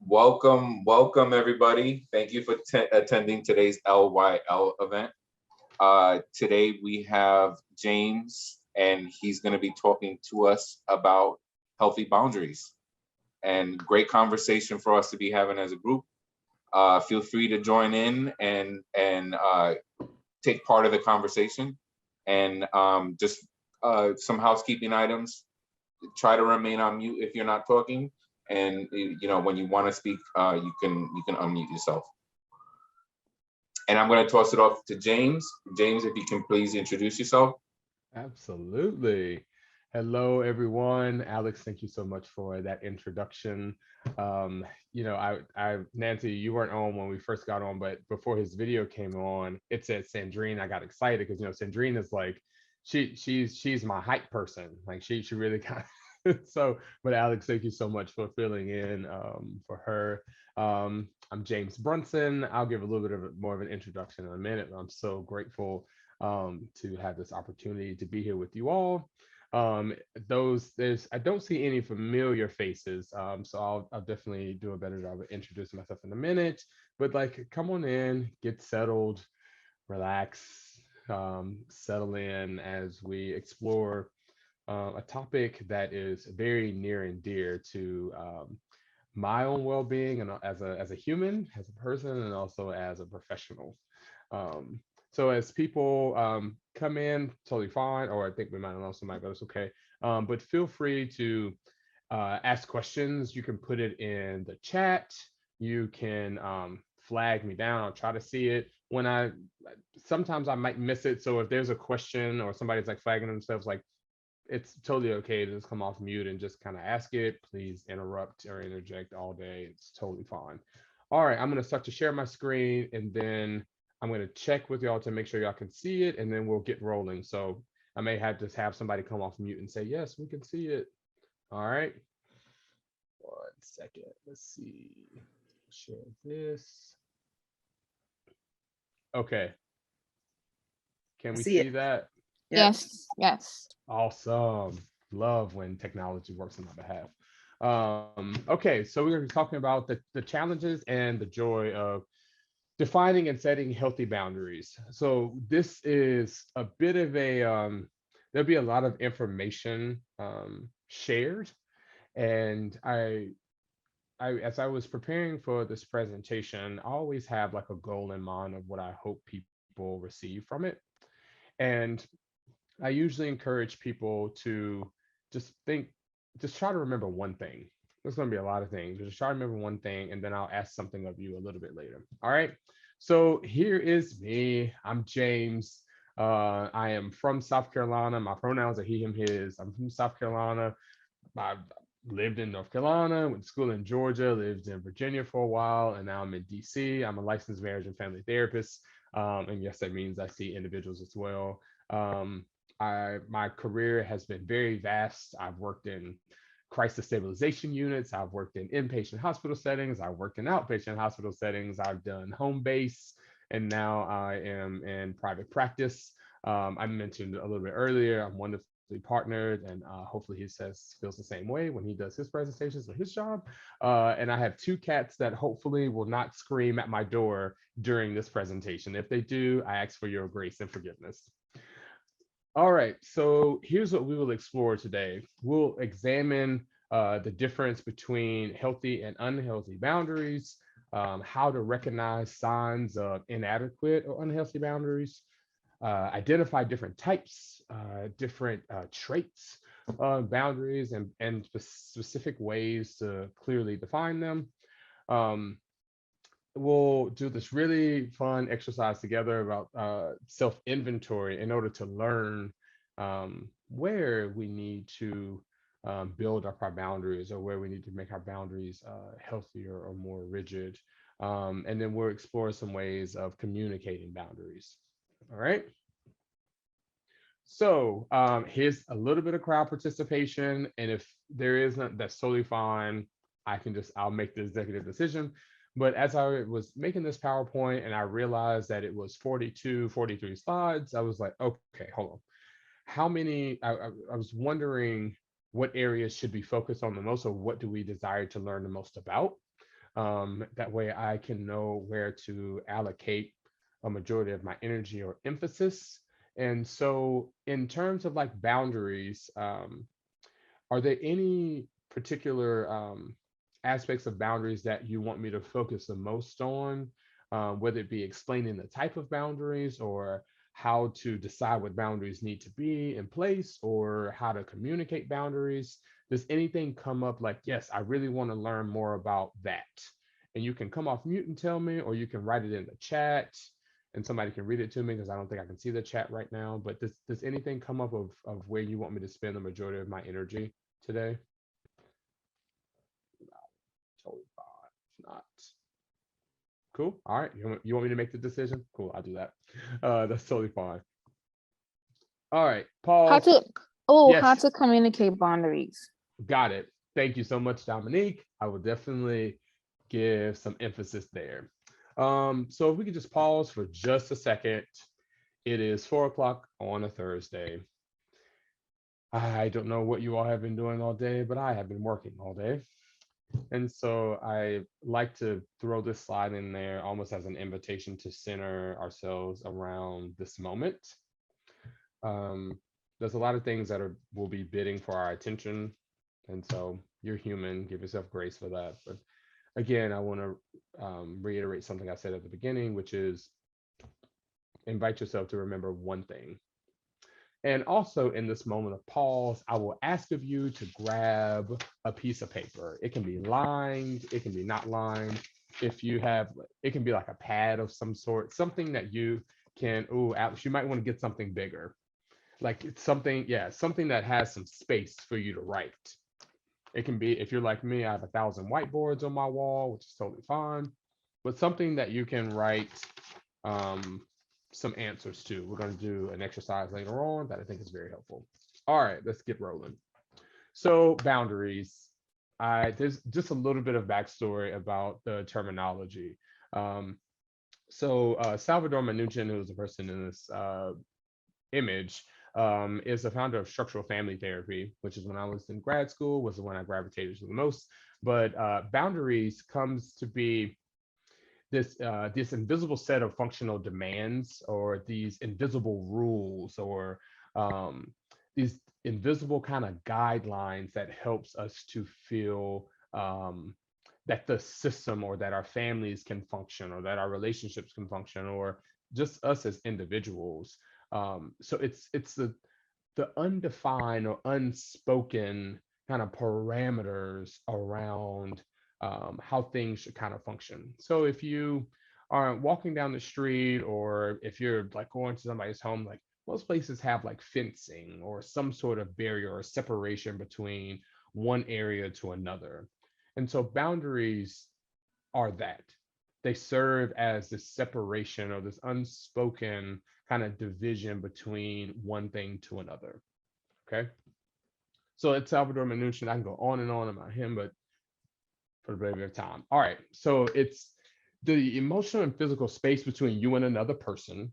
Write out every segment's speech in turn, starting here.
Welcome everybody. Thank you for attending today's LYL event. Today we have James, and he's going to be talking to us about healthy boundaries. And great conversation for us to be having as a group. Feel free to join in and take part of the conversation. And just some housekeeping items. Try to remain on mute if you're not talking, and when you want to speak, you can unmute yourself. And I'm going to toss it off to James. James, if you can please introduce yourself. Absolutely. Hello, everyone. Alex, thank you so much for that introduction. Nancy, you weren't on when we first got on, but before his video came on, it said Sandrine. I got excited because Sandrine is like, she's my hype person. Like she really kind of. So, but Alex, thank you so much for filling in for her. I'm James Brunson. I'll give a little bit more of an introduction in a minute. But I'm so grateful to have this opportunity to be here with you all. I don't see any familiar faces, so I'll definitely do a better job of introducing myself in a minute. But like, come on in, get settled, relax, settle in as we explore a topic that is very near and dear to my own well-being and as a human, as a person, and also as a professional. Um, so as people come in, totally fine, or I think we might have lost somebody, but it's okay. But feel free to ask questions. You can put it in the chat. You can flag me down. I'll try to see it. Sometimes I might miss it. So if there's a question or somebody's like flagging themselves, like it's totally okay to just come off mute and just kind of ask it. Please interrupt or interject all day. It's totally fine. All right, I'm going to start to share my screen, and then I'm going to check with y'all to make sure y'all can see it, and then we'll get rolling. So I may have to have somebody come off mute and say, yes, we can see it. All right. 1 second. Let's see. Share this. Okay. Can we See see it. that? Yep. Yes. Awesome. Love when technology works on my behalf. Okay, so we're going to be talking about the challenges and the joy of defining and setting healthy boundaries. So this is a bit of there'll be a lot of information shared. And as I was preparing for this presentation, I always have like a goal in mind of what I hope people receive from it. And I usually encourage people to just think, just try to remember one thing. There's going to be a lot of things, but just try to remember one thing, and then I'll ask something of you a little bit later. All right. So here is me. I'm James. I am from South Carolina. My pronouns are he, him, his. I'm from South Carolina. I lived in North Carolina, went to school in Georgia, lived in Virginia for a while, and now I'm in DC. I'm a licensed marriage and family therapist. And yes, that means I see individuals as well. Um, my career has been very vast. I've worked in crisis stabilization units. I've worked in inpatient hospital settings. I've worked in outpatient hospital settings. I've done home base, and now I am in private practice. I mentioned a little bit earlier, I'm wonderfully partnered, and hopefully he feels the same way when he does his presentations or his job. And I have two cats that hopefully will not scream at my door during this presentation. If they do, I ask for your grace and forgiveness. All right, so here's what we will explore today. We'll examine the difference between healthy and unhealthy boundaries, how to recognize signs of inadequate or unhealthy boundaries, identify different types, different traits of boundaries, and specific ways to clearly define them. Um, we'll do this really fun exercise together about self-inventory in order to learn where we need to build up our boundaries, or where we need to make our boundaries healthier or more rigid. And then we'll explore some ways of communicating boundaries. All right. So here's a little bit of crowd participation. And if there isn't, that's totally fine. I'll make the executive decision. But as I was making this PowerPoint and I realized that it was 42, 43 slides, I was like, okay, hold on. How many, I was wondering what areas should be focused on the most, or what do we desire to learn the most about? That way I can know where to allocate a majority of my energy or emphasis. And so in terms of like boundaries, are there any particular aspects of boundaries that you want me to focus the most on, whether it be explaining the type of boundaries or how to decide what boundaries need to be in place or how to communicate boundaries? Does anything come up like, yes, I really want to learn more about that? And you can come off mute and tell me, or you can write it in the chat and somebody can read it to me because I don't think I can see the chat right now. But does anything come up of where you want me to spend the majority of my energy today? Totally fine. If not, cool. All right. You want me to make the decision? Cool. I'll do that. That's totally fine. All right. How Pause. to how Yes. to communicate boundaries. Got it. Thank you so much, Dominique. I will definitely give some emphasis there. So if we could just pause for just a second. It is 4 o'clock on a Thursday. I don't know what you all have been doing all day, but I have been working all day. And so I like to throw this slide in there almost as an invitation to center ourselves around this moment. There's a lot of things that will be bidding for our attention. And so you're human, give yourself grace for that. But again, I want to reiterate something I said at the beginning, which is invite yourself to remember one thing. And also in this moment of pause, I will ask of you to grab a piece of paper. It can be lined, it can be not lined. If you have, it can be like a pad of some sort, something that you can, Alex, you might want to get something bigger. Like it's something, yeah, something that has some space for you to write. It can be, if you're like me, I have 1,000 whiteboards on my wall, which is totally fine, but something that you can write some answers to. We're going to do an exercise later on that I think is very helpful. All right, let's get rolling. So boundaries. There's just a little bit of backstory about the terminology. Salvador Minuchin, who is the person in this image, is the founder of structural family therapy, which is when I was in grad school, was the one I gravitated to the most. But boundaries comes to be this invisible set of functional demands, or these invisible rules, or these invisible kind of guidelines that helps us to feel that the system, or that our families can function, or that our relationships can function, or just us as individuals. So it's the undefined or unspoken kind of parameters around how things should kind of function. So if you are walking down the street, or if you're like going to somebody's home, like most places have like fencing or some sort of barrier or separation between one area to another. And so boundaries are that. They serve as this separation, or this unspoken kind of division between one thing to another. Okay. So it's Salvador Minuchin. I can go on and on about him, but for the brevity of time. All right. So it's the emotional and physical space between you and another person.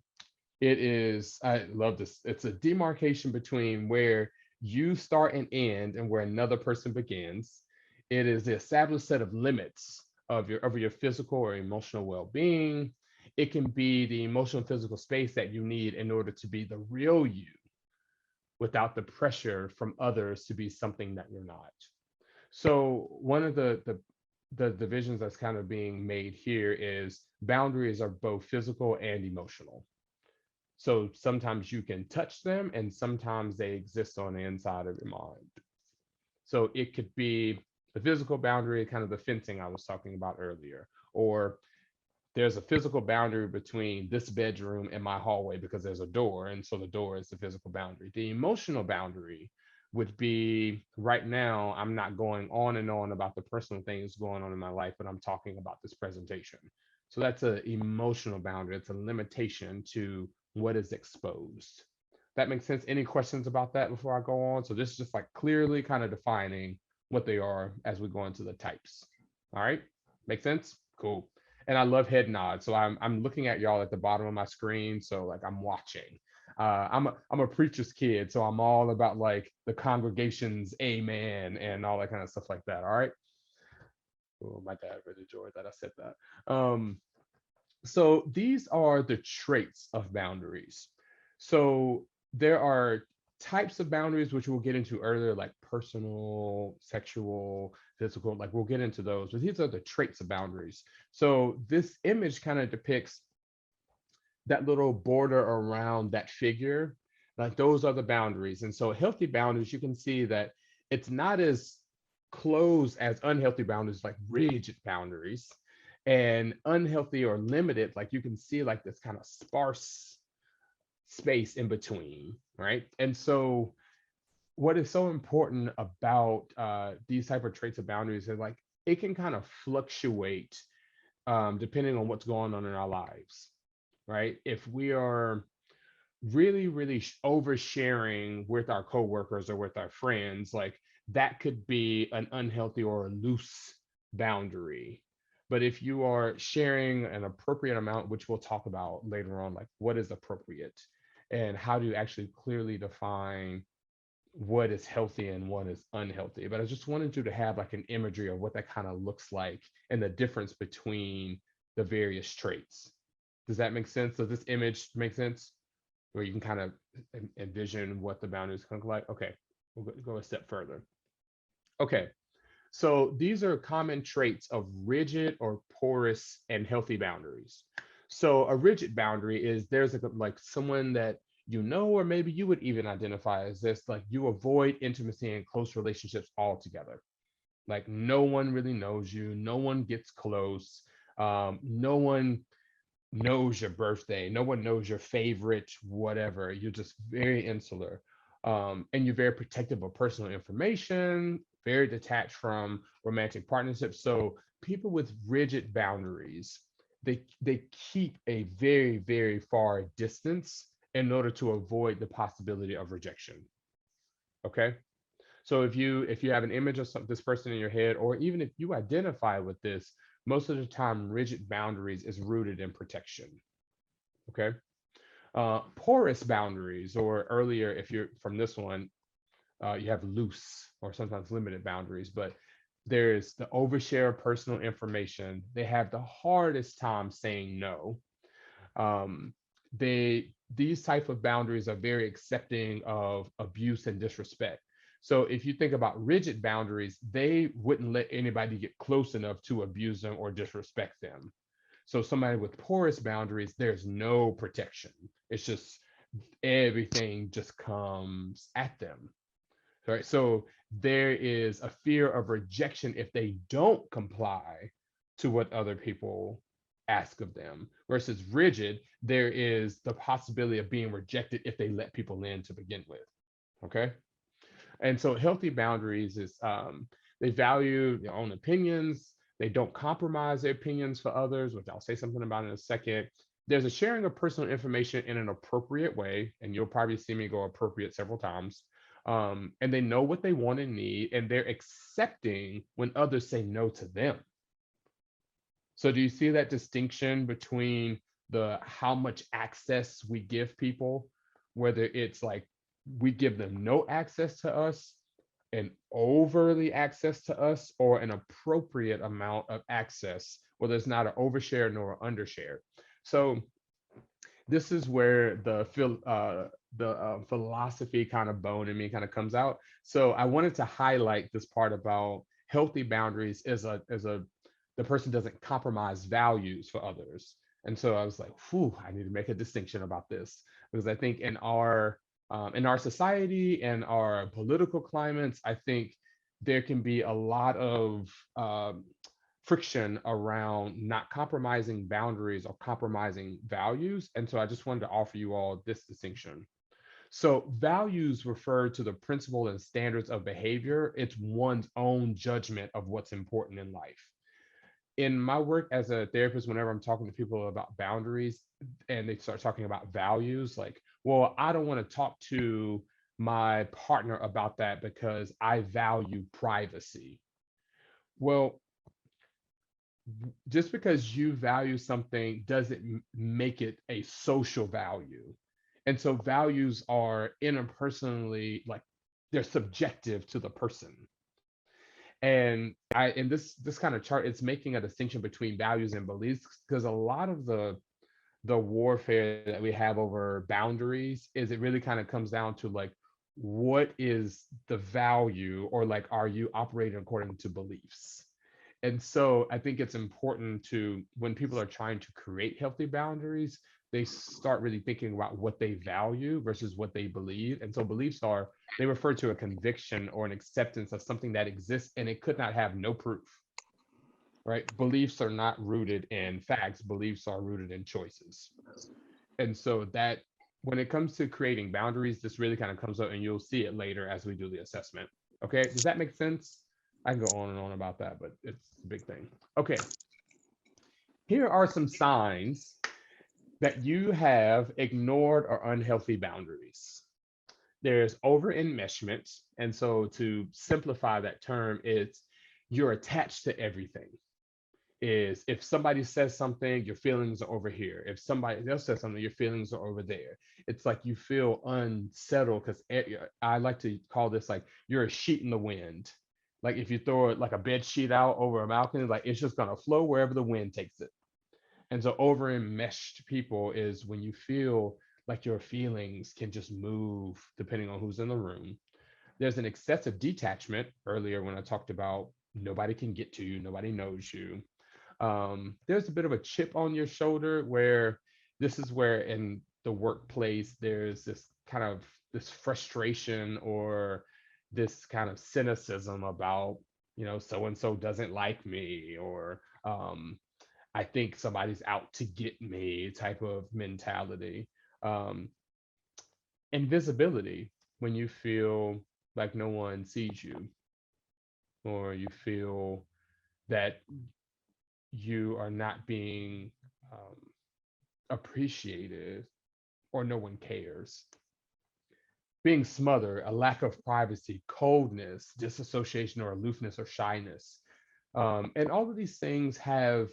It is, I love this. It's a demarcation between where you start and end and where another person begins. It is the established set of limits of your physical or emotional well-being. It can be the emotional and physical space that you need in order to be the real you, without the pressure from others to be something that you're not. So one of the divisions that's kind of being made here is boundaries are both physical and emotional. So sometimes you can touch them, and sometimes they exist on the inside of your mind. So it could be the physical boundary, kind of the fencing I was talking about earlier, or there's a physical boundary between this bedroom and my hallway because there's a door, and so the door is the physical boundary. The emotional boundary would be, right now I'm not going on and on about the personal things going on in my life, but I'm talking about this presentation. So that's an emotional boundary. It's a limitation to what is exposed. That makes sense. Any questions about that before I go on? So this is just like clearly kind of defining what they are as we go into the types. All right, make sense? Cool. And I love head nods. So I'm looking at y'all at the bottom of my screen. So like I'm watching. I'm a preacher's kid, so I'm all about like the congregation's amen and all that kind of stuff like that. All right. Oh, my dad really enjoyed that I said that. So these are the traits of boundaries. So there are types of boundaries which we'll get into earlier, like personal, sexual, physical, like we'll get into those, but these are the traits of boundaries. So this image kind of depicts that little border around that figure, like those are the boundaries. And so healthy boundaries, you can see that it's not as closed as unhealthy boundaries, like rigid boundaries, and unhealthy or limited, like you can see like this kind of sparse space in between, right? And so what is so important about these type of traits of boundaries is like it can kind of fluctuate depending on what's going on in our lives, right? If we are really, really oversharing with our coworkers or with our friends, like that could be an unhealthy or a loose boundary. But if you are sharing an appropriate amount, which we'll talk about later on, like what is appropriate and how do you actually clearly define what is healthy and what is unhealthy. But I just wanted you to have like an imagery of what that kind of looks like and the difference between the various traits. Does that make sense? Does this image make sense? Where you can kind of envision what the boundaries can look like? Okay, we'll go a step further. Okay, so these are common traits of rigid or porous and healthy boundaries. So a rigid boundary is there's like someone that you know, or maybe you would even identify as this, like you avoid intimacy and close relationships altogether. Like no one really knows you, no one gets close, no one knows your birthday, no one knows your favorite, whatever. You're just very insular. And you're very protective of personal information, very detached from romantic partnerships. So people with rigid boundaries, they keep a very, very far distance in order to avoid the possibility of rejection. Okay. So if you have an image of this person in your head, or even if you identify with this, most of the time rigid boundaries is rooted in protection. Okay. Porous boundaries, or earlier, if you're from this one, you have loose or sometimes limited boundaries, but there's the overshare of personal information. They have the hardest time saying no. Um, these type of boundaries are very accepting of abuse and disrespect. So if you think about rigid boundaries, they wouldn't let anybody get close enough to abuse them or disrespect them. So somebody with porous boundaries, there's no protection. It's just everything just comes at them. Right. So there is a fear of rejection if they don't comply to what other people ask of them. Versus rigid, there is the possibility of being rejected if they let people in to begin with. Okay. And so healthy boundaries is they value their own opinions. They don't compromise their opinions for others, which I'll say something about in a second. There's a sharing of personal information in an appropriate way, and you'll probably see me go appropriate several times. And they know what they want and need, and they're accepting when others say no to them. So do you see that distinction between the how much access we give people, whether it's like we give them no access to us and overly access to us, or an appropriate amount of access, where there's not an overshare nor an undershare. So this is where the philosophy kind of bone in me kind of comes out. So I wanted to highlight this part about healthy boundaries as a the person doesn't compromise values for others. And so I was like, whew, I need to make a distinction about this, because I think in our society and our political climates, I think there can be a lot of friction around not compromising boundaries or compromising values. And so I just wanted to offer you all this distinction. So values refer to the principle and standards of behavior. It's one's own judgment of what's important in life. In my work as a therapist, whenever I'm talking to people about boundaries and they start talking about values, like, well, I don't want to talk to my partner about that because I value privacy. Well, just because you value something doesn't make it a social value. And so values are interpersonally, like they're subjective to the person. And in this kind of chart, it's making a distinction between values and beliefs, because a lot of the warfare that we have over boundaries is it really kind of comes down to like, what is the value, or like, are you operating according to beliefs? And so I think it's important to, when people are trying to create healthy boundaries, they start really thinking about what they value versus what they believe. And so beliefs are, they refer to a conviction or an acceptance of something that exists and it could not have no proof, right? Beliefs are not rooted in facts, beliefs are rooted in choices. And so that, when it comes to creating boundaries, this really kind of comes up, and you'll see it later as we do the assessment. Okay, does that make sense? I can go on and on about that, but it's a big thing. Okay, here are some signs that you have ignored or unhealthy boundaries. There's over enmeshment. And so to simplify that term, it's you're attached to everything. Is if somebody says something, your feelings are over here. If somebody else says something, your feelings are over there. It's like you feel unsettled, because I like to call this like you're a sheet in the wind. Like if you throw it like a bed sheet out over a mountain, like it's just gonna flow wherever the wind takes it. And so over enmeshed people is when you feel like your feelings can just move depending on who's in the room. There's an excessive detachment earlier when I talked about nobody can get to you, nobody knows you. There's a bit of a chip on your shoulder, where this is where in the workplace there's this kind of this frustration or this kind of cynicism about, so and so doesn't like me, or I think somebody's out to get me type of mentality. Um, Invisibility, when you feel like no one sees you, or you feel that you are not being um, appreciated, or no one cares. Being smothered, a lack of privacy, coldness, disassociation, or aloofness, or shyness. And all of these things have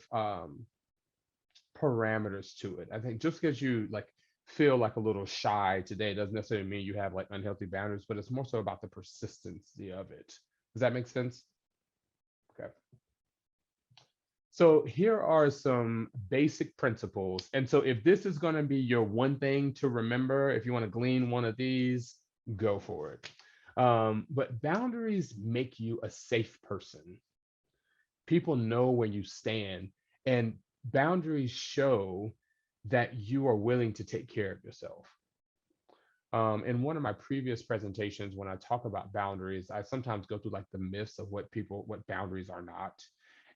parameters to it. I think just because you like feel like a little shy today doesn't necessarily mean you have like unhealthy boundaries, but it's more so about the persistency of it. Does that make sense? Okay. So here are some basic principles. And so if this is going to be your one thing to remember, if you want to glean one of these, go for it. But boundaries make you a safe person. People know where you stand, and boundaries show that you are willing to take care of yourself. In one of my previous presentations, when I talk about boundaries, I sometimes go through like the myths of what boundaries are not.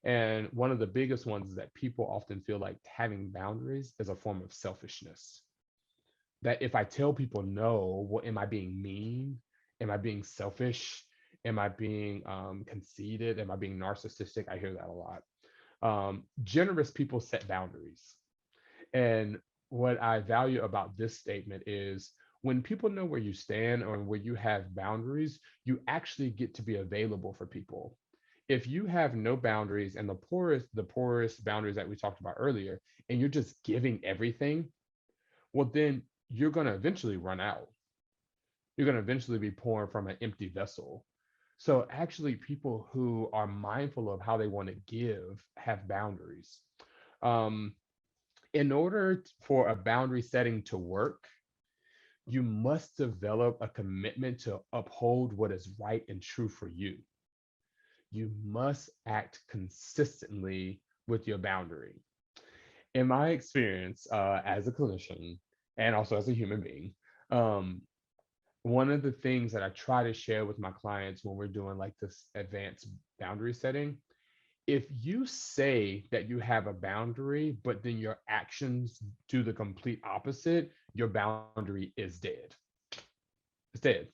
And one of the biggest ones is that people often feel like having boundaries is a form of selfishness. That if I tell people no, what am I being mean? Am I being selfish? Am I being conceited? Am I being narcissistic? I hear that a lot. Generous people set boundaries. And what I value about this statement is when people know where you stand or where you have boundaries, you actually get to be available for people. If you have no boundaries, and the porous boundaries that we talked about earlier, and you're just giving everything, well, then you're going to eventually run out. You're going to eventually be pouring from an empty vessel. So actually, people who are mindful of how they want to give have boundaries. Um, in order for a boundary setting to work, you must develop a commitment to uphold what is right and true for you. You must act consistently with your boundary. In my experience as a clinician and also as a human being, um, one of the things that I try to share with my clients when we're doing like this advanced boundary setting, if you say that you have a boundary, but then your actions do the complete opposite, your boundary is dead. It's dead.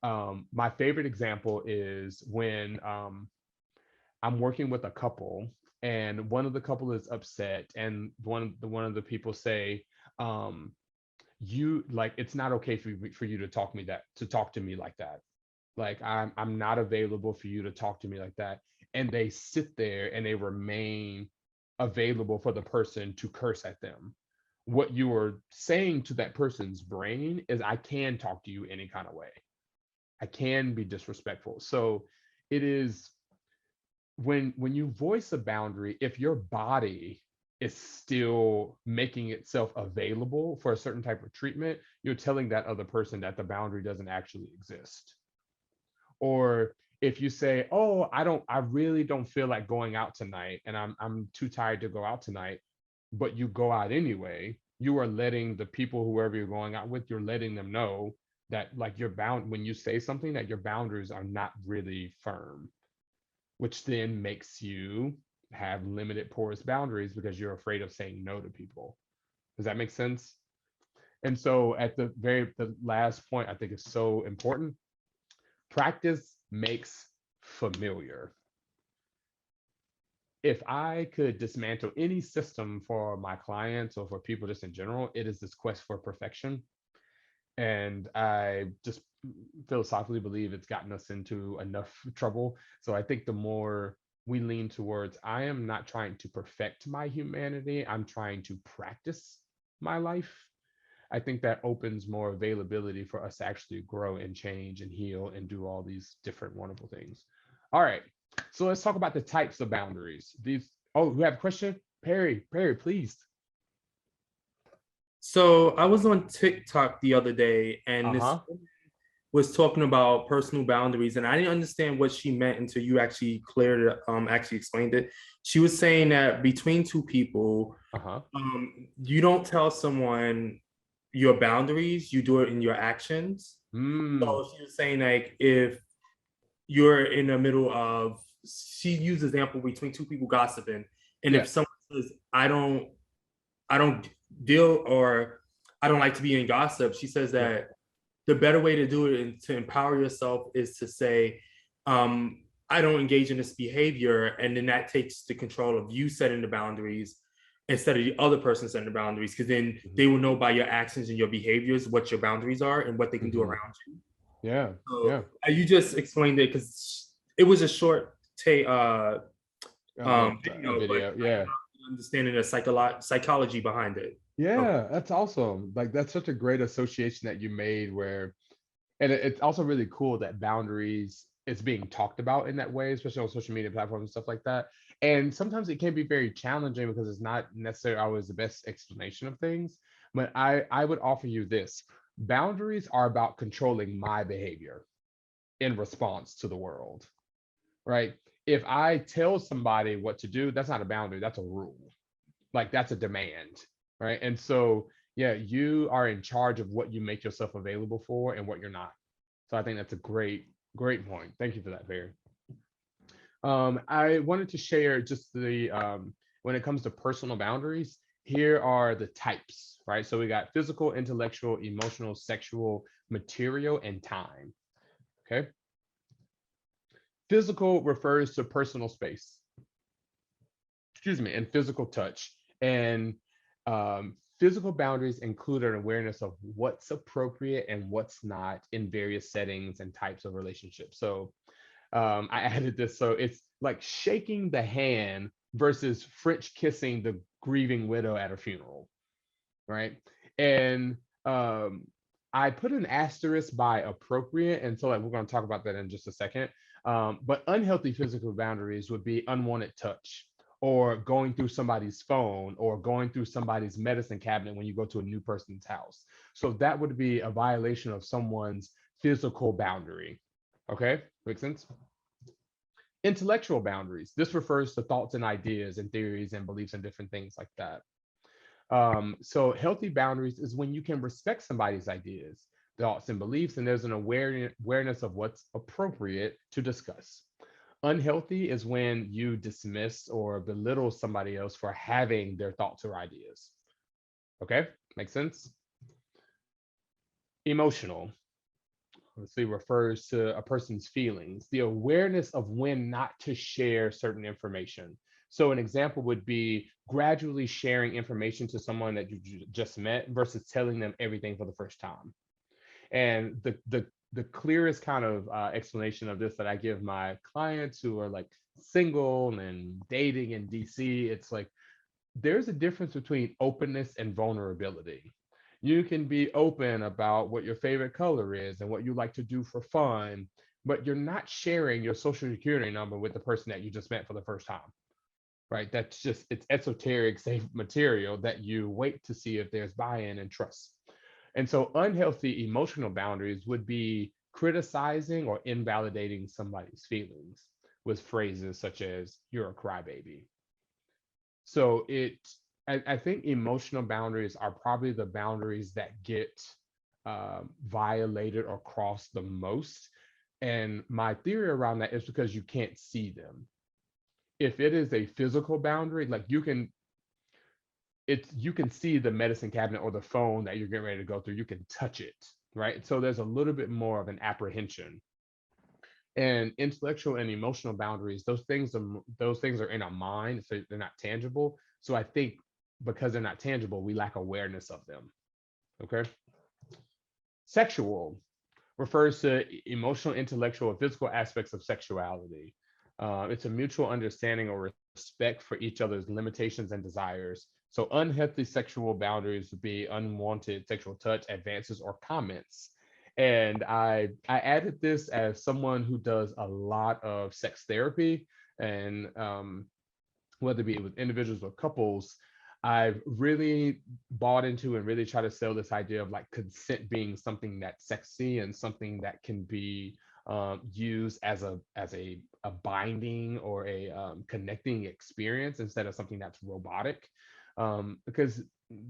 My favorite example is when I'm working with a couple, and one of the couple is upset, and one of the people say, "You like it's not okay for you to talk to me like that. Like I'm not available for you to talk to me like that." And they sit there and they remain available for the person to curse at them. What you are saying to that person's brain is, I can talk to you any kind of way. I can be disrespectful. So it is when you voice a boundary, if your body is still making itself available for a certain type of treatment, you're telling that other person that the boundary doesn't actually exist. Or if you say, "Oh, I really don't feel like going out tonight, and I'm too tired to go out tonight," but you go out anyway, you are letting the people, whoever you're going out with, you're letting them know that, like, you're bound when you say something, that your boundaries are not really firm, which then makes you have limited porous boundaries because you're afraid of saying no to people. Does that make sense? And so at the last point, I think is so important. Practice makes familiar. If I could dismantle any system for my clients or for people just in general, it is this quest for perfection. And I just philosophically believe it's gotten us into enough trouble. So I think the more we lean towards, I am not trying to perfect my humanity, I'm trying to practice my life. I think that opens more availability for us to actually grow and change and heal and do all these different wonderful things. All right. So let's talk about the types of boundaries. These, oh, we have a question? Perry, please. So I was on TikTok the other day, and this Uh-huh. woman was talking about personal boundaries, and I didn't understand what she meant until you actually cleared it, actually explained it. She was saying that between two people, Uh-huh. you don't tell someone your boundaries, you do it in your actions. Mm. So she was saying, like, if you're in the middle of, she used example between two people gossiping, and if Yeah. someone says, I don't deal, or I don't like to be in gossip, she says Yeah. that the better way to do it and to empower yourself is to say, I don't engage in this behavior. And then that takes the control of you setting the boundaries instead of the other person setting the boundaries, because then Mhm. they will know by your actions and your behaviors what your boundaries are and what they can do Mhm. around you. Yeah. So Yeah. you just explained it because it was a short A video, but video. I Yeah. understanding the psychology behind it. Yeah, that's awesome. Like, that's such a great association that you made where, and it's also really cool that boundaries is being talked about in that way, especially on social media platforms and stuff like that. And sometimes it can be very challenging because it's not necessarily always the best explanation of things. But I would offer you this. Boundaries are about controlling my behavior in response to the world, right? If I tell somebody what to do, that's not a boundary, that's a rule. Like, that's a demand, right? And so, yeah, you are in charge of what you make yourself available for and what you're not. So I think that's a great point. Thank you for that, Barry. I wanted to share just the when it comes to personal boundaries, here are the types, right? So we got physical, intellectual, emotional, sexual, material, and time. Okay. Physical refers to personal space, excuse me, and physical touch. And physical boundaries include an awareness of what's appropriate and what's not in various settings and types of relationships. So I added this. So it's like shaking the hand versus French kissing the grieving widow at a funeral, right? And I put an asterisk by appropriate. And so, like, we're going to talk about that in just a second. But unhealthy physical boundaries would be unwanted touch, or going through somebody's phone, or going through somebody's medicine cabinet when you go to a new person's house. So that would be a violation of someone's physical boundary. Okay, makes sense? Intellectual boundaries. This refers to thoughts and ideas and theories and beliefs and different things like that. So healthy boundaries is when you can respect somebody's ideas, thoughts, and beliefs, and there's an awareness of what's appropriate to discuss. Unhealthy is when you dismiss or belittle somebody else for having their thoughts or ideas. Okay, makes sense? Emotional, obviously, refers to a person's feelings, the awareness of when not to share certain information. So an example would be gradually sharing information to someone that you just met versus telling them everything for the first time. And the clearest kind of explanation of this that I give my clients who are like single and dating in DC, it's like there's a difference between openness and vulnerability. You can be open about what your favorite color is and what you like to do for fun, but you're not sharing your social security number with the person that you just met for the first time, right? That's just, it's esoteric, safe material that you wait to see if there's buy-in and trust. And so unhealthy emotional boundaries would be criticizing or invalidating somebody's feelings with phrases such as, you're a crybaby. So I think emotional boundaries are probably the boundaries that get violated or crossed the most. And my theory around that is because you can't see them. If it is a physical boundary, like you can see the medicine cabinet or the phone that you're getting ready to go through, you can touch it, right? So there's a little bit more of an apprehension. And intellectual and emotional boundaries, those things are in our mind, so they're not tangible. So I think because they're not tangible, we lack awareness of them. Okay. Sexual refers to emotional, intellectual, or physical aspects of sexuality. It's a mutual understanding or respect for each other's limitations and desires. So unhealthy sexual boundaries would be unwanted sexual touch, advances, or comments. And I added this as someone who does a lot of sex therapy, and whether it be with individuals or couples, I've really bought into and really try to sell this idea of like consent being something that's sexy and something that can be used as a binding or a connecting experience instead of something that's robotic, because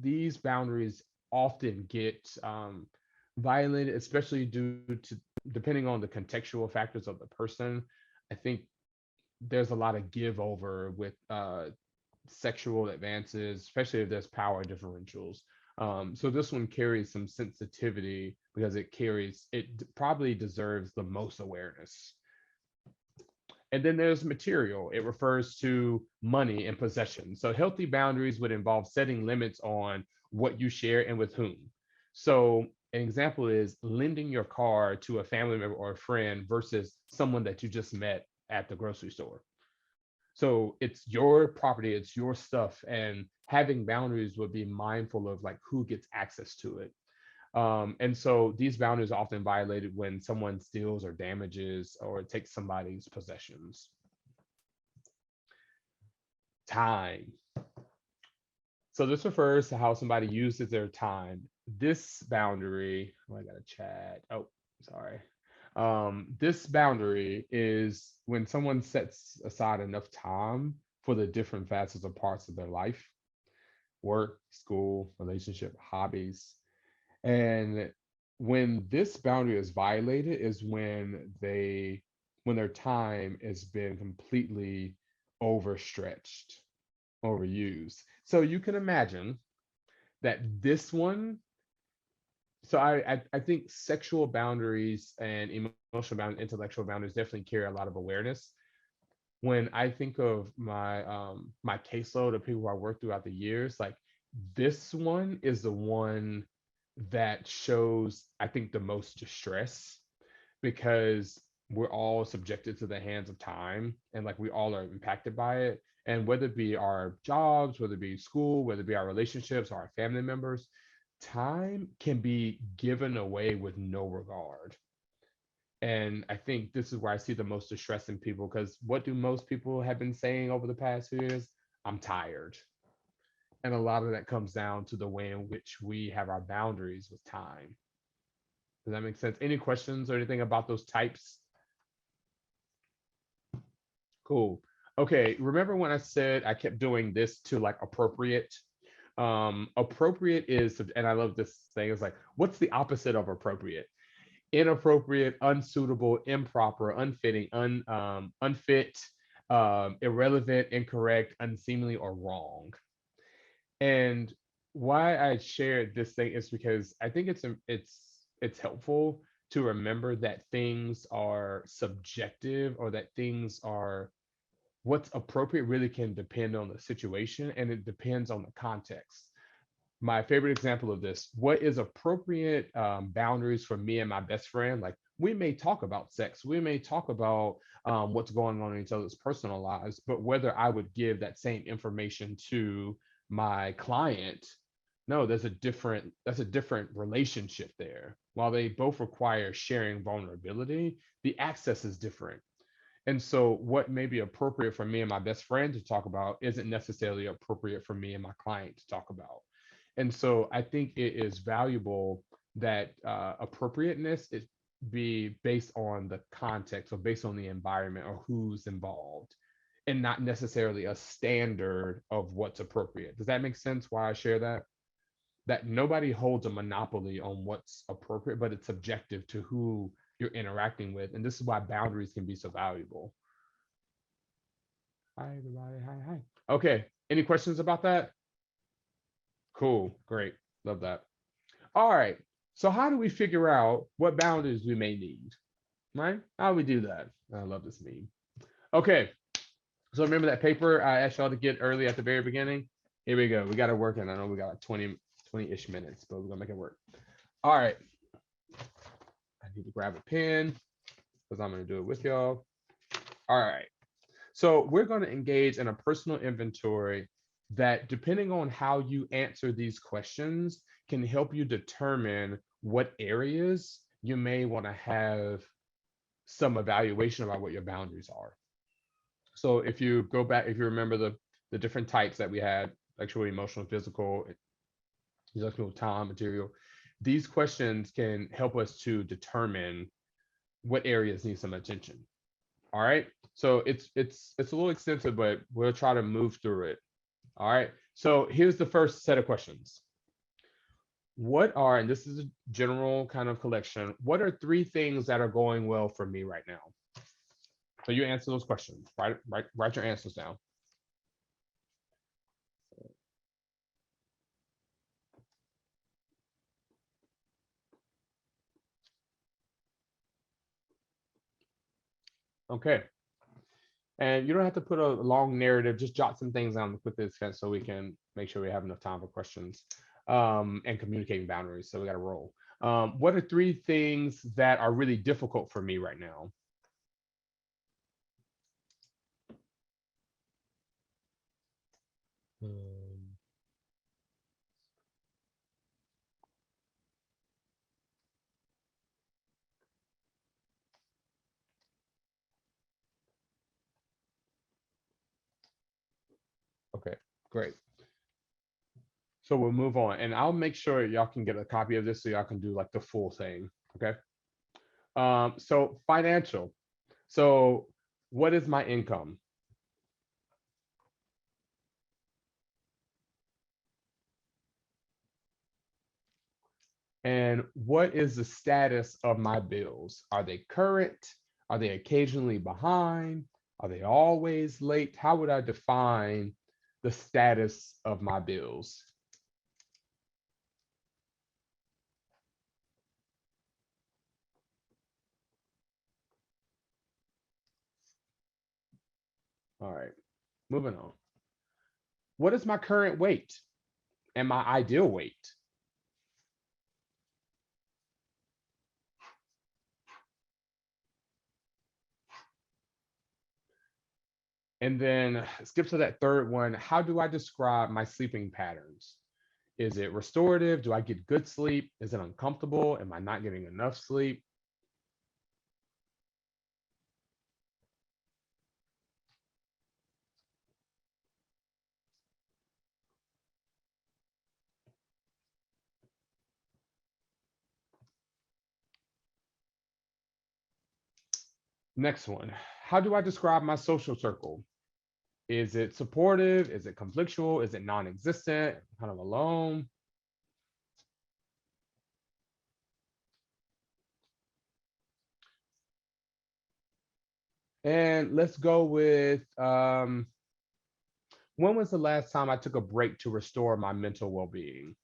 these boundaries often get violated, especially due to, depending on the contextual factors of the person. I think there's a lot of give over with sexual advances, especially if there's power differentials. So this one carries some sensitivity because probably deserves the most awareness. And then there's material. It refers to money and possession. So healthy boundaries would involve setting limits on what you share and with whom. So an example is lending your car to a family member or a friend versus someone that you just met at the grocery store. So it's your property, it's your stuff, and having boundaries would be mindful of like who gets access to it. And so these boundaries are often violated when someone steals or damages or takes somebody's possessions. Time. So this refers to how somebody uses their time. This boundary, oh, I got a chat. Oh, sorry. This boundary is when someone sets aside enough time for the different facets or parts of their life: work, school, relationship, hobbies. And when this boundary is violated is when their time has been completely overstretched, overused. So you can imagine that this one, so I think sexual boundaries and emotional boundaries, intellectual boundaries definitely carry a lot of awareness. When I think of my caseload of people who I worked throughout the years, like this one is the one that shows, I think, the most distress, because we're all subjected to the hands of time, and like we all are impacted by it. And whether it be our jobs, whether it be school, whether it be our relationships or our family members, time can be given away with no regard. And I think this is where I see the most distress in people, because what do most people have been saying over the past few years? I'm tired. And a lot of that comes down to the way in which we have our boundaries with time. Does that make sense? Any questions or anything about those types? Cool. Okay, remember when I said I kept doing this to like appropriate? Appropriate is, and I love this thing, it's like, what's the opposite of appropriate? Inappropriate, unsuitable, improper, unfitting, unfit, irrelevant, incorrect, unseemly, or wrong. And why I shared this thing is because I think it's helpful to remember that things are subjective, or that things are, what's appropriate really can depend on the situation, and it depends on the context. My favorite example of this: what is appropriate boundaries for me and my best friend? Like, we may talk about sex, we may talk about what's going on in each other's personal lives, but whether I would give that same information to my client, No, that's a different relationship there. While they both require sharing vulnerability, the access is different. And so what may be appropriate for me and my best friend to talk about isn't necessarily appropriate for me and my client to talk about. And so I think it is valuable that appropriateness is be based on the context or based on the environment or who's involved, and not necessarily a standard of what's appropriate. Does that make sense why I share that? That nobody holds a monopoly on what's appropriate, but it's subjective to who you're interacting with. And this is why boundaries can be so valuable. Hi, everybody. Hi, hi. Okay. Any questions about that? Cool. Great. Love that. All right. So how do we figure out what boundaries we may need? Right? How do we do that? I love this meme. Okay. So remember that paper I asked y'all to get early at the very beginning? Here we go. We got to work in. I know we got like 20-ish minutes, but we're gonna make it work. All right. I need to grab a pen because I'm gonna do it with y'all. All right. So we're gonna engage in a personal inventory that, depending on how you answer these questions, can help you determine what areas you may want to have some evaluation about what your boundaries are. So if you go back, if you remember the different types that we had, sexual, emotional, physical, intellectual, time, material, these questions can help us to determine what areas need some attention. All right. So it's a little extensive, but we'll try to move through it. All right. So here's the first set of questions. What are, and this is a general kind of collection, what are 3 things that are going well for me right now? So you answer those questions. Write your answers down. Okay. And you don't have to put a long narrative, just jot some things down quickly so we can make sure we have enough time for questions and communicating boundaries. So we got to roll. What are 3 things that are really difficult for me right now? Okay, great. So we'll move on, and I'll make sure y'all can get a copy of this so y'all can do like the full thing. Okay. So financial. So what is my income? And what is the status of my bills? Are they current? Are they occasionally behind? Are they always late? How would I define the status of my bills? All right, moving on. What is my current weight and my ideal weight? And then skip to that third one. How do I describe my sleeping patterns? Is it restorative? Do I get good sleep? Is it uncomfortable? Am I not getting enough sleep? Next one. How do I describe my social circle? Is it supportive? Is it conflictual? Is it non-existent? Kind of alone? And let's go with when was the last time I took a break to restore my mental well-being?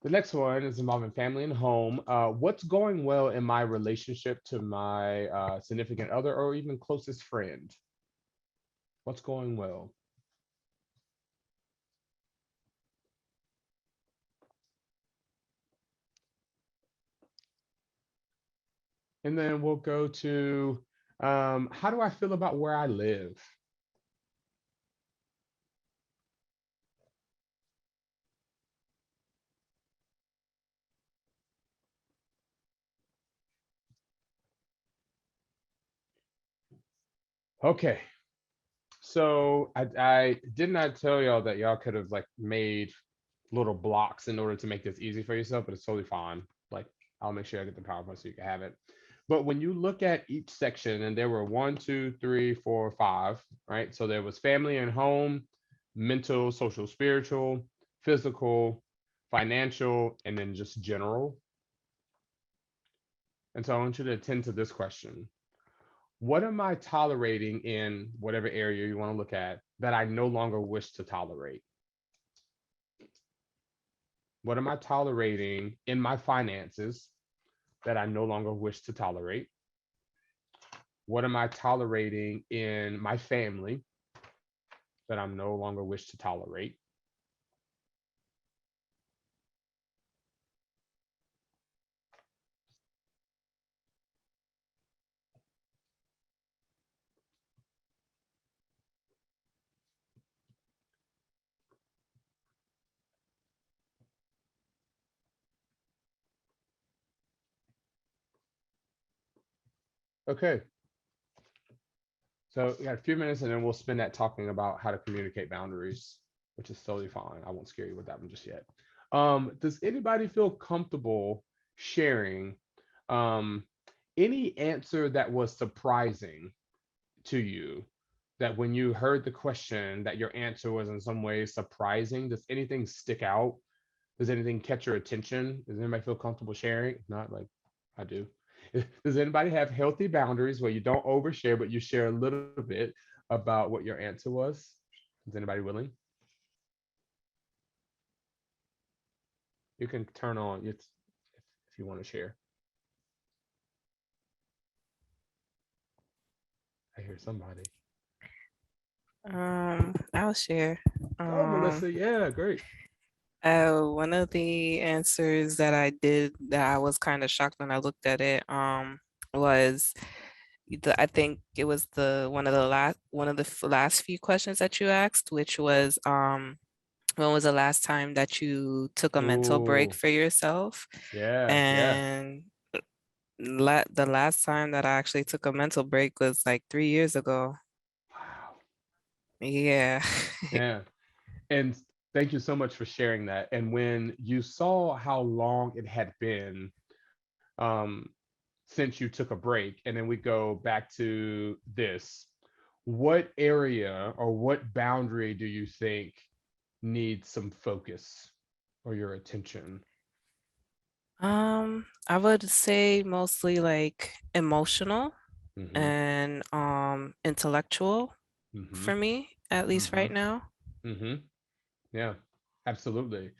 The next one is involving family and home. What's going well in my relationship to my significant other or even closest friend? What's going well? And then we'll go to how do I feel about where I live? Okay. So I did not tell y'all that y'all could have like made little blocks in order to make this easy for yourself, but it's totally fine. Like I'll make sure I get the PowerPoint so you can have it. But when you look at each section, and there were one, two, three, four, five, right? So there was family and home, mental, social, spiritual, physical, financial, and then just general. And so I want you to attend to this question. What am I tolerating in whatever area you want to look at that I no longer wish to tolerate? What am I tolerating in my finances that I no longer wish to tolerate? What am I tolerating in my family that I'm no longer wish to tolerate? Okay, so we got a few minutes and then we'll spend that talking about how to communicate boundaries, which is totally fine. I won't scare you with that one just yet. Does anybody feel comfortable sharing um, any answer that was surprising to you? That when you heard the question, that your answer was in some way surprising? Does anything stick out? Does anything catch your attention? Does anybody feel comfortable sharing? If not, like I do. Does anybody have healthy boundaries where you don't overshare, but you share a little bit about what your answer was? Is anybody willing? You can turn on it if you want to share. I hear somebody. I'll share. Oh, Melissa, yeah, great. One of the answers that I did that I was kind of shocked when I looked at it, was I think it was the one of the last few questions that you asked, which was, when was the last time that you took a mental break Ooh, for yourself? yeah, yeah. And the last time that I actually took a mental break was like 3 years ago. Wow. Yeah. Yeah. And thank you so much for sharing that. And when you saw how long it had been um, since you took a break, and then we go back to this, what area or what boundary do you think needs some focus or your attention? I would say mostly like emotional Mm-hmm. and intellectual Mm-hmm. for me, at least Mm-hmm. right now. Mm-hmm. Yeah, absolutely.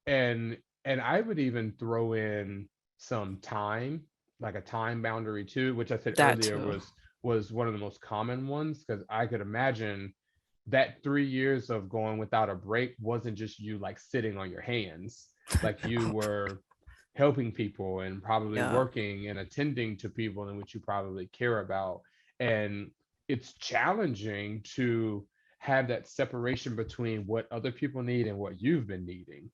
And I would even throw in some time, like a time boundary too, which I said That earlier too. was one of the most common ones, because I could imagine that 3 years of going without a break wasn't just you like sitting on your hands, like you were helping people and probably Yeah. working and attending to people in which you probably care about. And it's challenging to have that separation between what other people need and what you've been needing.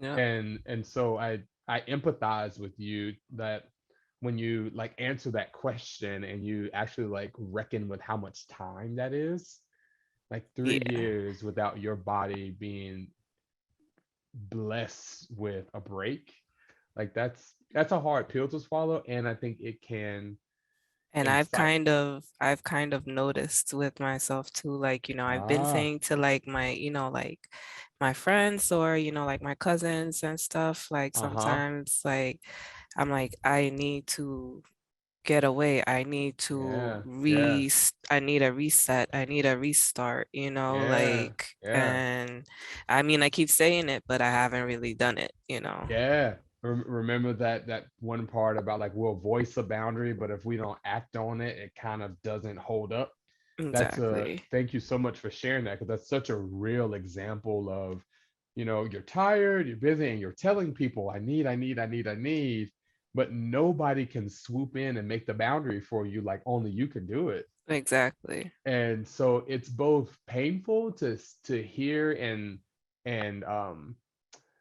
Yeah. And so I empathize with you that when you like answer that question and you actually like reckon with how much time that is, like three Yeah. years without your body being blessed with a break, like that's a hard pill to swallow, and I think it can And incite. I've kind of noticed with myself too, like, I've been Ah, saying to like my, like my friends or, like my cousins and stuff, like uh-huh. sometimes like I'm like, I need to get away. Yeah, yeah, I need a reset. I need a restart, yeah, like, yeah. and I mean, I keep saying it, but I haven't really done it. Yeah. Remember that one part about like we'll voice a boundary, but if we don't act on it, it kind of doesn't hold up. That's a Exactly. Thank you so much for sharing that, because that's such a real example of, you're tired, you're busy, and you're telling people, I need, I need, I need, I need. but nobody can swoop in and make the boundary for you like only you can do it. Exactly. And so it's both painful to hear and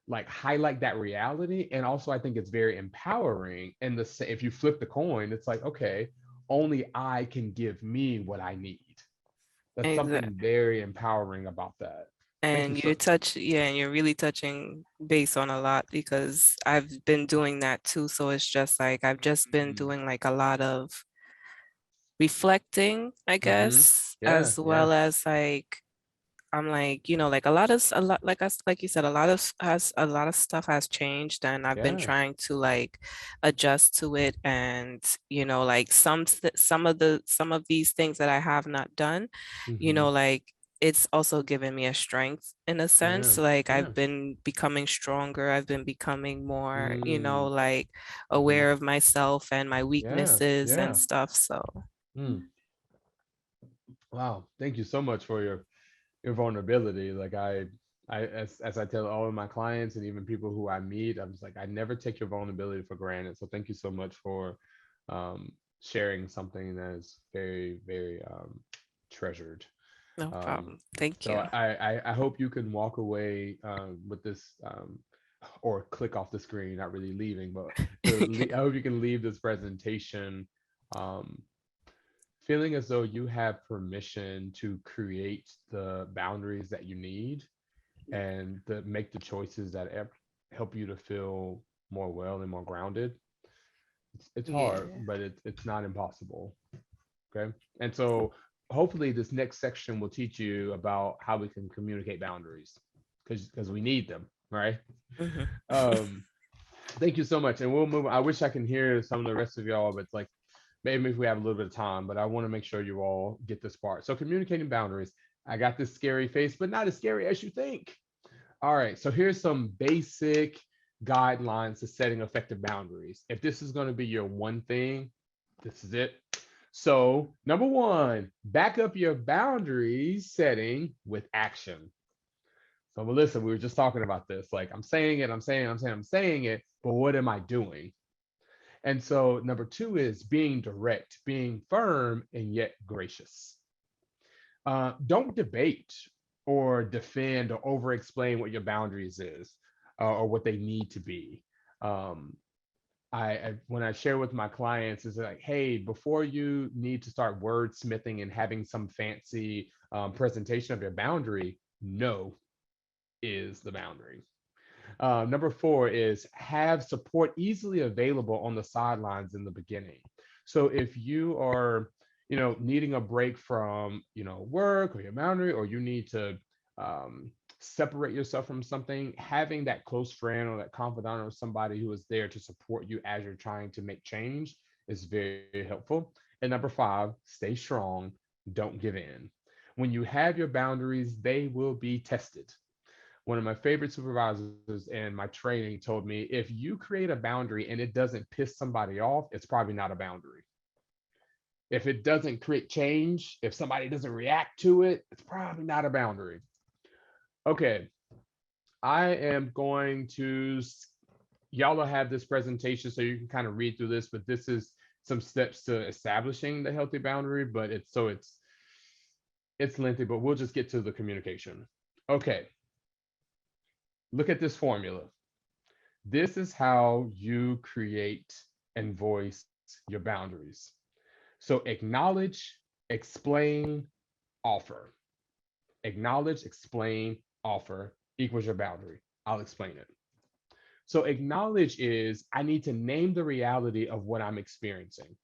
like highlight that reality, and also I think it's very empowering. And if you flip the coin, it's like, okay, only I can give me what I need. That's something Exactly. very empowering about that. Thank you And so. and you're really touching base on a lot because I've been doing that too. So it's just like I've just been Mm, doing like a lot of reflecting, I mhm. guess, Yeah, as yeah, well as like I'm like, like a lot of a lot like like you said, a lot of stuff has changed, and I've been yeah. trying to like adjust to it, and like some of these things that I have not done, Mhm. like it's also given me a strength in a Yeah, sense. Like yeah. I've been becoming stronger, I've been becoming more, Mm, like mhm. aware of myself and my Yeah, weaknesses and yeah. stuff. So Mm. Wow. Thank you so much for your vulnerability. Like as I tell all of my clients and even people who I meet, I'm just like, I never take your vulnerability for granted. So thank you so much for um, sharing something that is very, very treasured. no Um, problem. Thank so you. I hope you can walk away with this or click off the screen, not really leaving, but I hope you can leave this presentation um, feeling as though you have permission to create the boundaries that you need and to make the choices that help you to feel more well and more grounded. It's hard, Yeah. but it's not impossible. Okay. And so hopefully this next section will teach you about how we can communicate boundaries because we need them, right? Mhm. Um, thank you so much. And we'll move. I wish I can hear some of the rest of y'all, but it's like maybe if we have a little bit of time, but I want to make sure you all get this part. So communicating boundaries. I got this scary face, but not as scary as you think. All right, so here's some basic guidelines to setting effective boundaries. If this is going to be your one thing, this is it. So, number one, back up your boundaries setting with action. So, Melissa, we were just talking about this. Like, I'm saying it, I'm saying it, but what am I doing? And so, number two is being direct, being firm, and yet gracious. Don't debate or defend or over explain what your boundaries is or what they need to be. Um, when I share with my clients is like, hey, before you need to start wordsmithing and having some fancy presentation of your boundary, no is the boundary. Number four is have support easily available on the sidelines in the beginning. So if you are, needing a break from, work or your boundary, or you need to um, separate yourself from something, having that close friend or that confidant or somebody who is there to support you as you're trying to make change is very helpful. And number five, stay strong, don't give in. When you have your boundaries, they will be tested. One of my favorite supervisors in my training told me if you create a boundary and it doesn't piss somebody off, it's probably not a boundary. If it doesn't create change, if somebody doesn't react to it, it's probably not a boundary. Okay, I am going to, y'all will have this presentation so you can kind of read through this, but this is some steps to establishing the healthy boundary, but it's lengthy, but we'll just get to the communication. Okay, look at this formula. This is how you create and voice your boundaries. So acknowledge, explain, offer. Acknowledge, explain, offer equals your boundary. I'll explain it. So acknowledge is I need to name the reality of what I'm experiencing.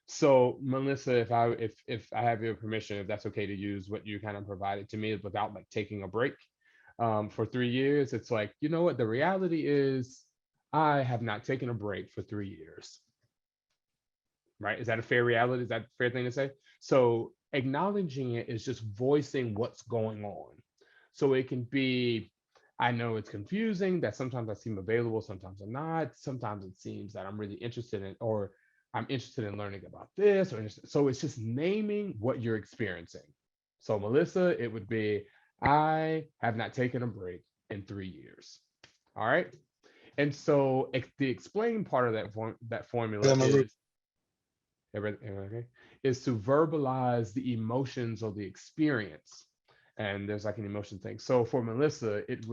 So Melissa, if I have your permission, if that's okay to use what you kind of provided to me without like taking a break for 3 years, it's like, you know what? The reality is I have not taken a break for 3 years. Right? Is that a fair reality? Is that a fair thing to say? So acknowledging it is just voicing what's going on. So it can be, I know it's confusing that sometimes I seem available, sometimes I'm not. Sometimes it seems that I'm really interested in, or I'm interested in learning about this. So it's just naming what you're experiencing. So Melissa, it would be, I have not taken a break in 3 years. All right. And so the explain part of that formula Yeah, my room. is everyone okay? Is to verbalize the emotions or the experience. And there's like an emotion thing. So for Melissa, it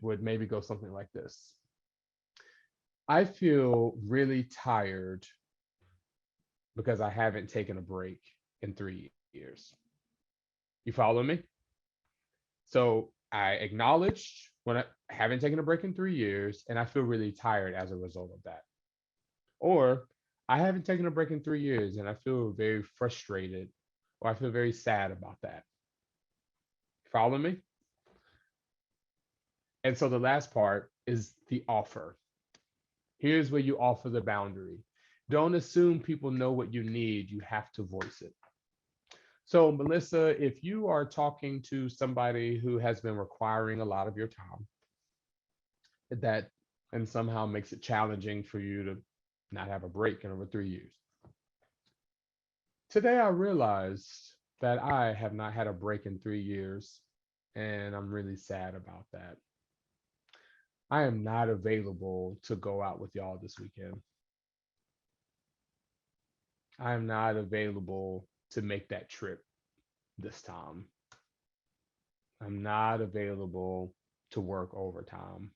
would maybe go something like this. I feel really tired because I haven't taken a break in 3 years. You follow me? So I acknowledged when I haven't taken a break in 3 years, and I feel really tired as a result of that. Or I haven't taken a break in 3 years, and I feel very frustrated, or I feel very sad about that. Follow me? And so the last part is the offer. Here's where you offer the boundary. Don't assume people know what you need. You have to voice it. So, Melissa, if you are talking to somebody who has been requiring a lot of your time, that and somehow makes it challenging for you to not have a break in over 3 years. Today, I realized that I have not had a break in 3 years, and I'm really sad about that. I am not available to go out with y'all this weekend. I am not available to make that trip this time. I'm not available to work overtime.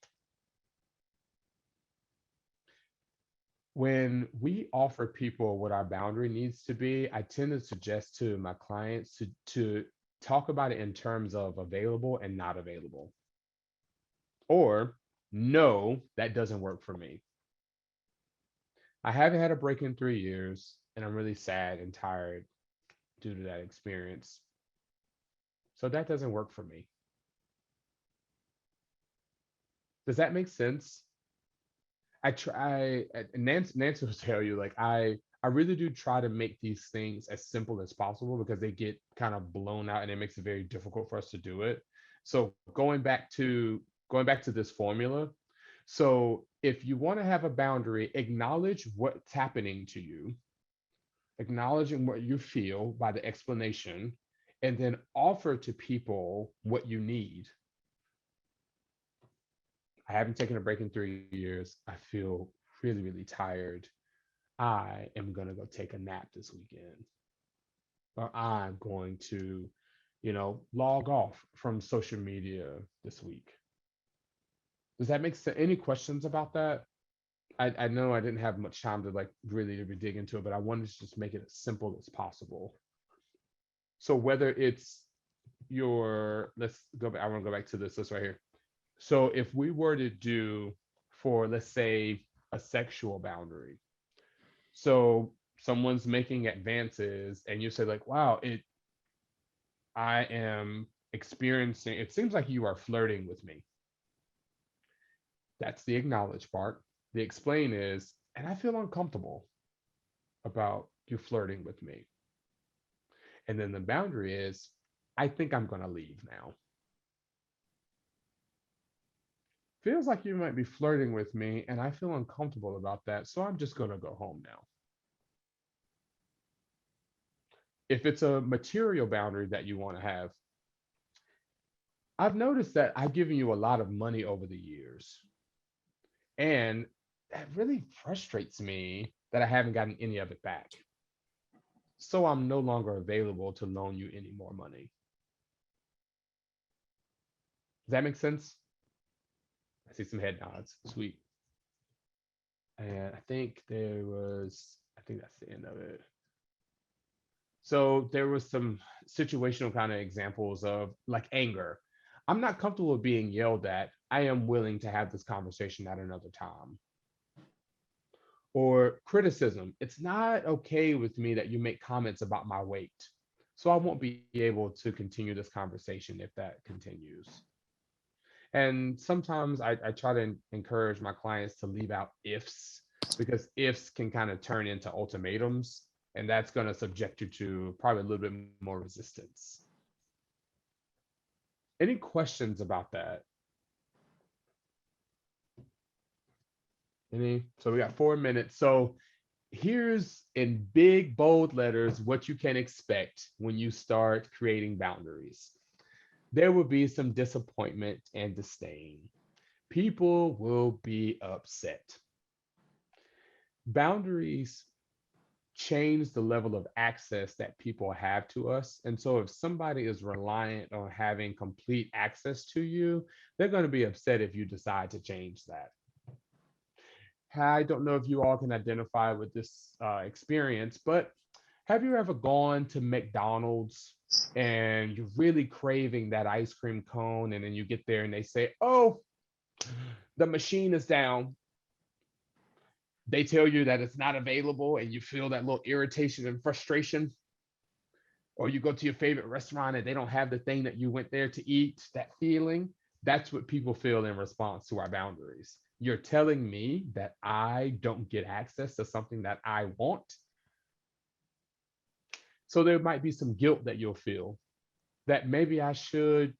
When we offer people what our boundary needs to be, I tend to suggest to my clients to talk about it in terms of available and not available. Or, no, that doesn't work for me. I haven't had a break in 3 years, and I'm really sad and tired due to that experience. So that doesn't work for me. Does that make sense? I try, Nancy will tell you, like, I really do try to make these things as simple as possible because they get kind of blown out and it makes it very difficult for us to do it. So going back to this formula. So if you want to have a boundary, acknowledge what's happening to you, acknowledging what you feel by the explanation, and then offer to people what you need. I haven't taken a break in 3 years. I feel really, really tired. I am going to go take a nap this weekend. Or I'm going to, log off from social media this week. Does that make sense? Any questions about that? I know I didn't have much time to like really dig into it, but I wanted to just make it as simple as possible. So whether it's let's go back, I want to go back to this right here. So if we were to do for, let's say, a sexual boundary, so someone's making advances and you say like, wow, I am experiencing, it seems like you are flirting with me. That's the acknowledge part. The explain is, and I feel uncomfortable about you flirting with me. And then the boundary is, I think I'm going to leave now. Feels like you might be flirting with me, and I feel uncomfortable about that, so I'm just going to go home now. If it's a material boundary that you want to have, I've noticed that I've given you a lot of money over the years, and that really frustrates me that I haven't gotten any of it back. So I'm no longer available to loan you any more money. Does that make sense? I see some head nods. Sweet. And I think that's the end of it. So there was some situational kind of examples of like anger. I'm not comfortable being yelled at. I am willing to have this conversation at another time. Or criticism. It's not okay with me that you make comments about my weight. So I won't be able to continue this conversation if that continues. And sometimes I try to encourage my clients to leave out ifs, because ifs can kind of turn into ultimatums, and that's going to subject you to probably a little bit more resistance. Any questions about that? So we got 4 minutes. So here's in big bold letters what you can expect when you start creating boundaries. There will be some disappointment and disdain. People will be upset. Boundaries change the level of access that people have to us. And so if somebody is reliant on having complete access to you, they're going to be upset if you decide to change that. I don't know if you all can identify with this experience, but have you ever gone to McDonald's and you're really craving that ice cream cone, and then you get there and they say, "Oh, the machine is down." They tell you that it's not available, and you feel that little irritation and frustration. Or you go to your favorite restaurant and they don't have the thing that you went there to eat, that feeling. That's what people feel in response to our boundaries. You're telling me that I don't get access to something that I want. So there might be some guilt that you'll feel, that maybe I should,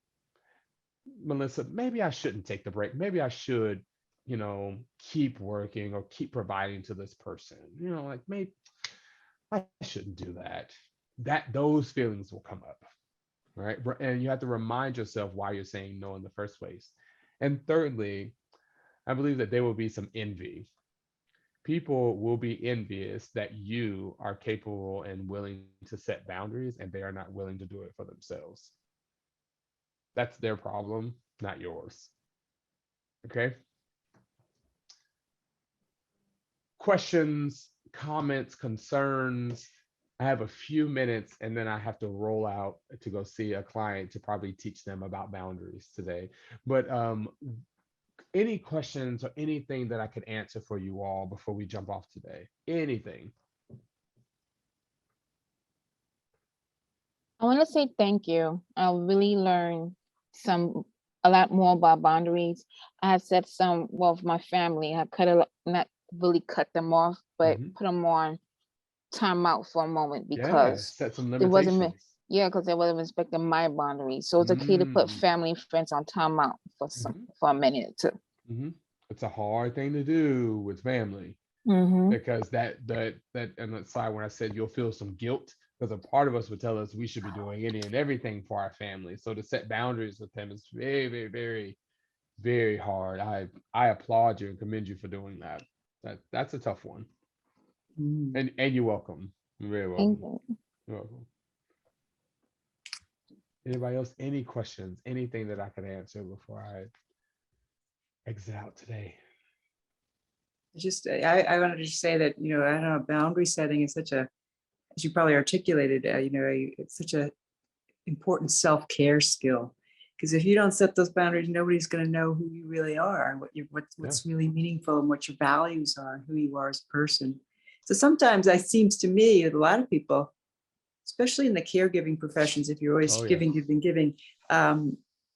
Melissa, maybe I shouldn't take the break. Maybe I should, keep working or keep providing to this person. Like, maybe I shouldn't do that. Those feelings will come up, right? And you have to remind yourself why you're saying no in the first place. And thirdly, I believe that there will be some envy. People will be envious that you are capable and willing to set boundaries, and they are not willing to do it for themselves. That's their problem, not yours. Okay. Questions, comments, concerns. I have a few minutes and then I have to roll out to go see a client to probably teach them about boundaries today. But any questions or anything that I could answer for you all before we jump off today? Anything? I want to say thank you. I really learned a lot more about boundaries. I have set some, well, with my family, I not really cut them off, but Mhm. put them on time out for a moment Yeah, because set some it wasn't me. limitations. Yeah, because they wasn't respecting my boundaries. So it's okay to put Mm, family and friends on time out mhm, for a minute too. mhm. It's a hard thing to do with family, Mm-hmm. because that and that's why when I said you'll feel some guilt, because a part of us would tell us we should be doing any and everything for our family. So to set boundaries with them is very, very, very, very hard. I applaud you and commend you for doing that. That's a tough one. Mm. And you're welcome. You're very Thank welcome. you. You're welcome. Anybody else? Any questions? Anything that I could answer before I exit out today? Just, I wanted to say that, I don't know, boundary setting is such a, as you probably articulated, it's such a important self-care skill. Because if you don't set those boundaries, nobody's going to know who you really are and what's really meaningful and what your values are and who you are as a person. So sometimes it seems to me that a lot of people, especially in the caregiving professions, if you're always Oh, yeah. giving,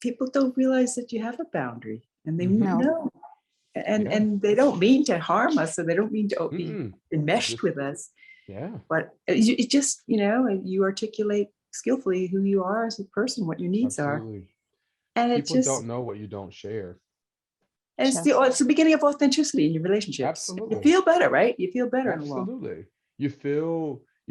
people don't realize that you have a boundary and they Mhm. won't No. know. And Yeah. and they don't mean to harm us, so they don't mean to be Mm-mm. enmeshed Just- with us. Yeah. But it just, you articulate skillfully who you are as a person, what your needs are. Absolutely. And it People just, don't know what you don't share. and it's the beginning of authenticity in your relationships. Absolutely. You feel better, right? You feel better in the long. Absolutely. You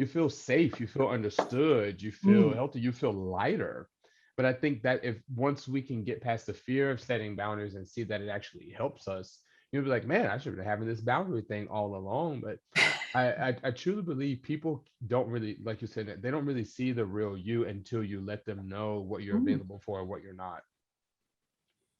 feel safe, you feel understood, you feel Mm. healthy, you feel lighter. But I think that if once we can get past the fear of setting boundaries and see that it actually helps us, you'll be like, man, I should have been having this boundary thing all along. But I truly believe people don't really, like you said, they don't really see the real you until you let them know what you're Mm. available for and what you're not.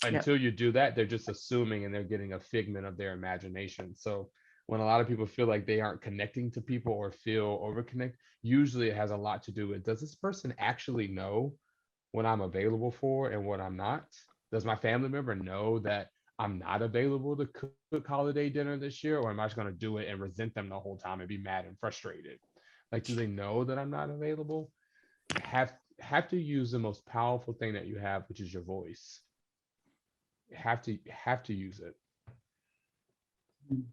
Yeah. Until you do that, they're just assuming and they're getting a figment of their imagination. So when a lot of people feel like they aren't connecting to people or feel overconnect, usually it has a lot to do with, does this person actually know what I'm available for and what I'm not? Does my family member know that I'm not available to cook holiday dinner this year, or am I just going to do it and resent them the whole time and be mad and frustrated? Like, do they know that I'm not available? Have to use the most powerful thing that you have, which is your voice. Have to use it. Mm.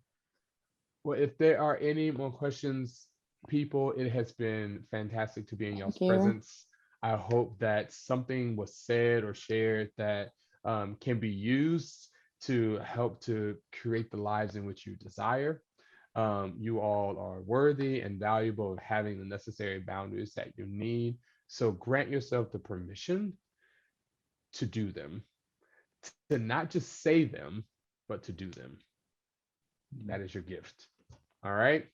Well, if there are any more questions, people, it has been fantastic to be in y'all's Thank you. presence. I hope that something was said or shared that can be used to help to create the lives in which you desire. You all are worthy and valuable of having the necessary boundaries that you need. So grant yourself the permission to do them. to not just say them, but to do them. That is your gift. All right.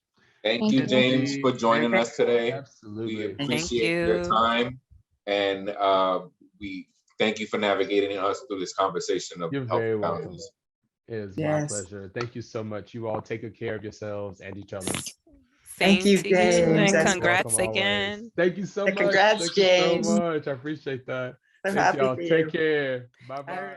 Thank Thank you, you. James, for joining us today. We Absolutely. appreciate your you. time, and we thank you for navigating us through this conversation of You're healthy very welcome. boundaries. It is Yes. my pleasure. Thank you so much. You all take good care of yourselves and each other. Thank Same you, to you, James. and That's congrats Welcome always. again. Thank you so much. Congrats, Thank you James. so much. I appreciate that. So Thank happy y'all. for Take you. care. Bye All bye. right.